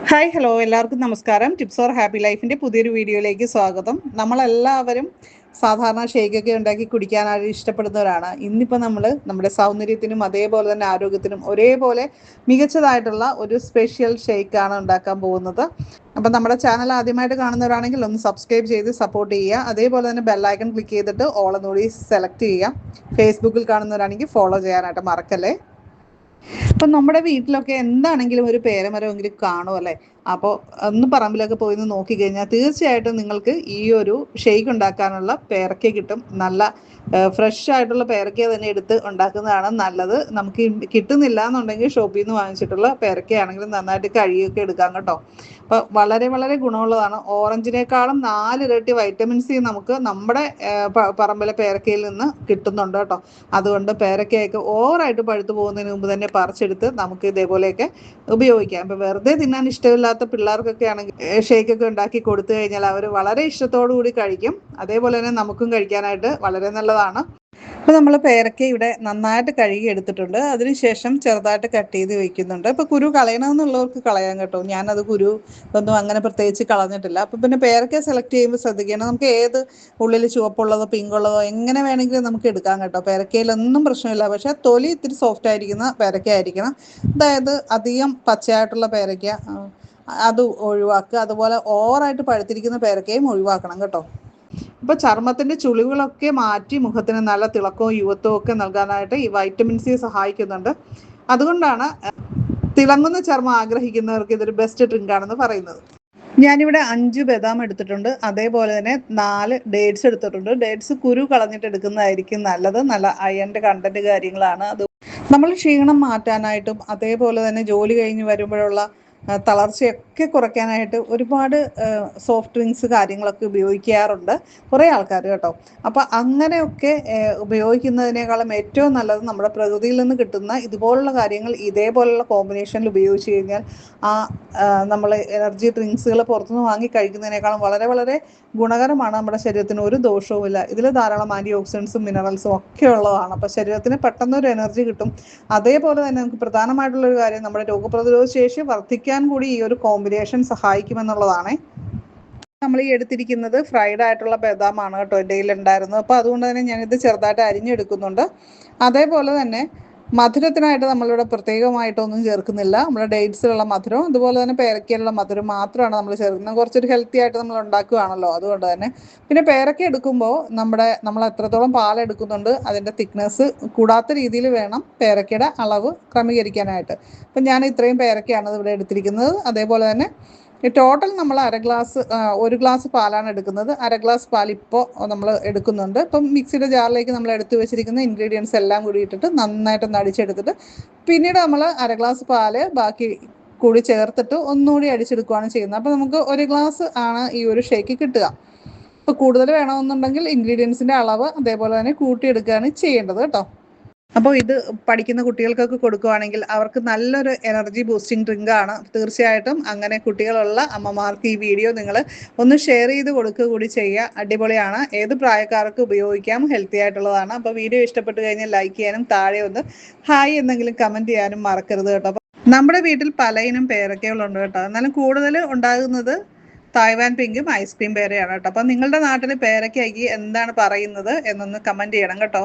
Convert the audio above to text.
Hi hello എല്ലാവർക്കും നമസ്കാരം. Tips or happy ലൈഫിൻ്റെ പുതിയൊരു വീഡിയോയിലേക്ക് സ്വാഗതം. നമ്മളെല്ലാവരും സാധാരണ ഷേക്കൊക്കെ ഉണ്ടാക്കി കുടിക്കാനായിട്ട് ഇഷ്ടപ്പെടുന്നവരാണ്. ഇന്നിപ്പോൾ നമ്മൾ നമ്മുടെ സൗന്ദര്യത്തിനും അതേപോലെ തന്നെ ആരോഗ്യത്തിനും ഒരേപോലെ മികച്ചതായിട്ടുള്ള ഒരു സ്പെഷ്യൽ ഷേക്കാണ് ഉണ്ടാക്കാൻ പോകുന്നത്. അപ്പം നമ്മുടെ ചാനൽ ആദ്യമായിട്ട് കാണുന്നവരാണെങ്കിൽ ഒന്ന് സബ്സ്ക്രൈബ് ചെയ്ത് സപ്പോർട്ട് ചെയ്യുക. അതേപോലെ തന്നെ ബെല്ലൈക്കൺ ക്ലിക്ക് ചെയ്തിട്ട് ഓൾ എന്നുകൂടി സെലക്ട് ചെയ്യുക. ഫേസ്ബുക്കിൽ കാണുന്നവരാണെങ്കിൽ ഫോളോ ചെയ്യാനായിട്ട് മറക്കല്ലേ. ഇപ്പം നമ്മുടെ വീട്ടിലൊക്കെ എന്താണെങ്കിലും ഒരു പേരമരമെങ്കിലും കാണും അല്ലേ. അപ്പോൾ ഒന്ന് പറമ്പിലൊക്കെ പോയി ഒന്ന് നോക്കിക്കഴിഞ്ഞാൽ തീർച്ചയായിട്ടും നിങ്ങൾക്ക് ഈ ഒരു ഷെയ്ക്ക് ഉണ്ടാക്കാനുള്ള പേരയ്ക്ക കിട്ടും. നല്ല ഫ്രഷ് ആയിട്ടുള്ള പേരയ്ക്ക തന്നെ എടുത്ത് ഉണ്ടാക്കുന്നതാണ് നല്ലത്. നമുക്ക് കിട്ടുന്നില്ല എന്നുണ്ടെങ്കിൽ ഷോപ്പിൽ നിന്ന് വാങ്ങിച്ചിട്ടുള്ള പേരയ്ക്കയാണെങ്കിലും നന്നായിട്ട് കഴുകിയൊക്കെ എടുക്കാം കേട്ടോ. അപ്പോൾ വളരെ വളരെ ഗുണമുള്ളതാണ്. ഓറഞ്ചിനേക്കാളും 4 ഇരട്ടി വൈറ്റമിൻ സി നമുക്ക് നമ്മുടെ പറമ്പിലെ പേരയ്ക്കയിൽ നിന്ന് കിട്ടുന്നുണ്ട് കേട്ടോ. അതുകൊണ്ട് പേരയ്ക്കയൊക്കെ ഓവറായിട്ട് പഴുത്തു പോകുന്നതിന് മുമ്പ് തന്നെ പറിച്ചെടുത്ത് നമുക്ക് ഇതേപോലെയൊക്കെ ഉപയോഗിക്കാം. ഇപ്പോൾ വെറുതെ തിന്നാൻ ഇഷ്ടമില്ലാത്ത പിള്ളേർക്കൊക്കെ ആണെങ്കിൽ ഷേക്കൊക്കെ ഉണ്ടാക്കി കൊടുത്തു കഴിഞ്ഞാൽ അവർ വളരെ ഇഷ്ടത്തോടു കൂടി കഴിക്കും. അതേപോലെ തന്നെ നമുക്കും കഴിക്കാനായിട്ട് വളരെ നല്ലതാണ്. അപ്പോൾ നമ്മൾ പേരയ്ക്ക ഇവിടെ നന്നായിട്ട് കഴുകി എടുത്തിട്ടുണ്ട്. അതിനുശേഷം ചെറുതായിട്ട് കട്ട് ചെയ്ത് വയ്ക്കുന്നുണ്ട്. ഇപ്പോൾ കുരു കളയണമെന്നുള്ളവർക്ക് കളയാൻ കേട്ടോ. ഞാനത് കുരു ഒന്നും അങ്ങനെ പ്രത്യേകിച്ച് കളഞ്ഞിട്ടില്ല. അപ്പോൾ പിന്നെ പേരയ്ക്ക സെലക്ട് ചെയ്യുമ്പോൾ ശ്രദ്ധിക്കണം. നമുക്ക് ഏത് ഉള്ളിൽ ചുവപ്പുള്ളതോ പിങ്കുള്ളതോ എങ്ങനെ വേണമെങ്കിലും നമുക്ക് എടുക്കാം കേട്ടോ. പേരയ്ക്കയിലൊന്നും പ്രശ്നമില്ല. പക്ഷേ തൊലി ഇത്തിരി സോഫ്റ്റ് ആയിരിക്കുന്ന പേരയ്ക്ക ആയിരിക്കണം. അതായത് അധികം പച്ചയായിട്ടുള്ള പേരയ്ക്ക അത് ഒഴിവാക്കുക. അതുപോലെ ഓവറായിട്ട് പഴുത്തിരിക്കുന്ന പേരയ്ക്കയും ഒഴിവാക്കണം കേട്ടോ. ഇപ്പോൾ ചർമ്മത്തിൻ്റെ ചുളിവുകളൊക്കെ മാറ്റി മുഖത്തിന് നല്ല തിളക്കവും യുവത്വവും ഒക്കെ നൽകാനായിട്ട് ഈ വൈറ്റമിൻ സി സഹായിക്കുന്നുണ്ട്. അതുകൊണ്ടാണ് തിളങ്ങുന്ന ചർമ്മം ആഗ്രഹിക്കുന്നവർക്ക് ഇതൊരു ബെസ്റ്റ് ഡ്രിങ്ക് ആണെന്ന് പറയുന്നത്. ഞാനിവിടെ 5 ബദാം എടുത്തിട്ടുണ്ട്. അതേപോലെ തന്നെ 4 ഡേറ്റ്സ് എടുത്തിട്ടുണ്ട്. ഡേറ്റ്സ് കുരു കളഞ്ഞിട്ട് എടുക്കുന്നതായിരിക്കും നല്ലത്. നല്ല അയണിൻ്റെ കണ്ടന്റ് കാര്യങ്ങളാണ്. അത് നമ്മൾ ക്ഷീണം മാറ്റാനായിട്ടും അതേപോലെ തന്നെ ജോലി കഴിഞ്ഞ് വരുമ്പോഴുള്ള തളർച്ചയൊക്കെ കുറയ്ക്കാനായിട്ട് ഒരുപാട് സോഫ്റ്റ് ഡ്രിങ്ക്സ് കാര്യങ്ങളൊക്കെ ഉപയോഗിക്കാറുണ്ട് കുറേ ആൾക്കാർ കേട്ടോ. അപ്പോൾ അങ്ങനെയൊക്കെ ഉപയോഗിക്കുന്നതിനേക്കാളും ഏറ്റവും നല്ലത് നമ്മുടെ പ്രകൃതിയിൽ നിന്ന് കിട്ടുന്ന ഇതുപോലുള്ള കാര്യങ്ങൾ ഇതേപോലുള്ള കോമ്പിനേഷനിൽ ഉപയോഗിച്ച് കഴിഞ്ഞാൽ നമ്മൾ എനർജി ഡ്രിങ്ക്സുകൾ പുറത്തുനിന്ന് വാങ്ങി കഴിക്കുന്നതിനേക്കാളും വളരെ വളരെ ഗുണകരമാണ്. നമ്മുടെ ശരീരത്തിന് ഒരു ദോഷവുമില്ല. ഇതിൽ ധാരാളം ആൻറ്റി ഓക്സിഡൻസും മിനറൽസും ഒക്കെ ഉള്ളതാണ്. അപ്പോൾ ശരീരത്തിന് പെട്ടെന്നൊരു എനർജി കിട്ടും. അതേപോലെ തന്നെ നമുക്ക് പ്രധാനമായിട്ടുള്ളൊരു കാര്യം നമ്മുടെ രോഗപ്രതിരോധ ശേഷി വർദ്ധിക്കാൻ കൂടി ഈ ഒരു കോമ്പിനേഷൻ സഹായിക്കുമെന്നുള്ളതാണ്. നമ്മൾ ഈ എടുത്തിരിക്കുന്നത് ഫ്രൈഡ് ആയിട്ടുള്ള ബദാമാണ് കേട്ടോ എൻ്റെ കയ്യിലുണ്ടായിരുന്നത്. അപ്പോൾ അതുകൊണ്ട് തന്നെ ഞാനിത് ചെറുതായിട്ട് അരിഞ്ഞെടുക്കുന്നുണ്ട്. അതേപോലെ തന്നെ മധുരത്തിനായിട്ട് നമ്മളിവിടെ പ്രത്യേകമായിട്ടൊന്നും ചേർക്കുന്നില്ല. നമ്മുടെ ഡേറ്റ്സിലുള്ള മധുരം അതുപോലെ തന്നെ പേരയ്ക്കയിലുള്ള മധുരം മാത്രമാണ് നമ്മൾ ചേർക്കുന്നത്. കുറച്ചൊരു ഹെൽത്തി ആയിട്ട് നമ്മൾ ഉണ്ടാക്കുകയാണല്ലോ, അതുകൊണ്ട് തന്നെ. പിന്നെ പേരയ്ക്ക എടുക്കുമ്പോൾ നമ്മൾ എത്രത്തോളം പാലെടുക്കുന്നുണ്ട് അതിൻ്റെ തിക്നെസ് കൂടാത്ത രീതിയിൽ വേണം പേരയ്ക്കയുടെ അളവ് ക്രമീകരിക്കാനായിട്ട്. അപ്പം ഞാൻ ഇത്രയും പേരയ്ക്കയാണ് ഇവിടെ എടുത്തിരിക്കുന്നത്. അതേപോലെ തന്നെ ടോട്ടൽ നമ്മൾ ഒരു ഗ്ലാസ് പാലാണ് എടുക്കുന്നത്. അര ഗ്ലാസ് പാൽ ഇപ്പോൾ നമ്മൾ എടുക്കുന്നുണ്ട്. ഇപ്പം മിക്സിയുടെ ജാറിലേക്ക് നമ്മൾ എടുത്തു വെച്ചിരിക്കുന്ന ഇൻഗ്രീഡിയൻസ് എല്ലാം കൂടി ഇട്ടിട്ട് നന്നായിട്ടൊന്ന് അടിച്ചെടുത്തിട്ട് പിന്നീട് നമ്മൾ അര ഗ്ലാസ് പാല് ബാക്കി കൂടി ചേർത്തിട്ട് ഒന്നുകൂടി അടിച്ചെടുക്കുകയാണ് ചെയ്യുന്നത്. അപ്പോൾ നമുക്ക് 1 ഗ്ലാസ് ആണ് ഈ ഒരു ഷേക്ക് കിട്ടുക. ഇപ്പോൾ കൂടുതൽ വേണമെന്നുണ്ടെങ്കിൽ ഇൻഗ്രീഡിയൻസിൻ്റെ അളവ് അതേപോലെ തന്നെ കൂട്ടിയെടുക്കുകയാണ് ചെയ്യേണ്ടത് കേട്ടോ. അപ്പോൾ ഇത് പഠിക്കുന്ന കുട്ടികൾക്കൊക്കെ കൊടുക്കുകയാണെങ്കിൽ അവർക്ക് നല്ലൊരു എനർജി ബൂസ്റ്റിംഗ് ഡ്രിങ്ക് ആണ്. തീർച്ചയായിട്ടും അങ്ങനെ കുട്ടികളുള്ള അമ്മമാർക്ക് ഈ വീഡിയോ നിങ്ങൾ ഒന്ന് ഷെയർ ചെയ്ത് കൊടുക്കുക കൂടി ചെയ്യുക. അടിപൊളിയാണ്. ഏത് പ്രായക്കാർക്ക് ഉപയോഗിക്കാം. ഹെൽത്തി ആയിട്ടുള്ളതാണ്. അപ്പോൾ വീഡിയോ ഇഷ്ടപ്പെട്ട് കഴിഞ്ഞാൽ ലൈക്ക് ചെയ്യാനും താഴെ ഒന്ന് ഹായ് എന്തെങ്കിലും കമൻറ്റ് ചെയ്യാനും മറക്കരുത് കേട്ടോ. നമ്മുടെ വീട്ടിൽ പലയിനം പേരയ്ക്കകളുണ്ട് കേട്ടോ. എന്നാലും കൂടുതൽ ഉണ്ടാകുന്നത് തായ്വാൻ പിങ്കും ഐസ്ക്രീം പേരയാണ് കേട്ടോ. അപ്പോൾ നിങ്ങളുടെ നാട്ടിൽ പേരയ്ക്കയ്ക്ക് എന്താണ് പറയുന്നത് എന്നൊന്ന് കമൻറ്റ് ചെയ്യണം കേട്ടോ.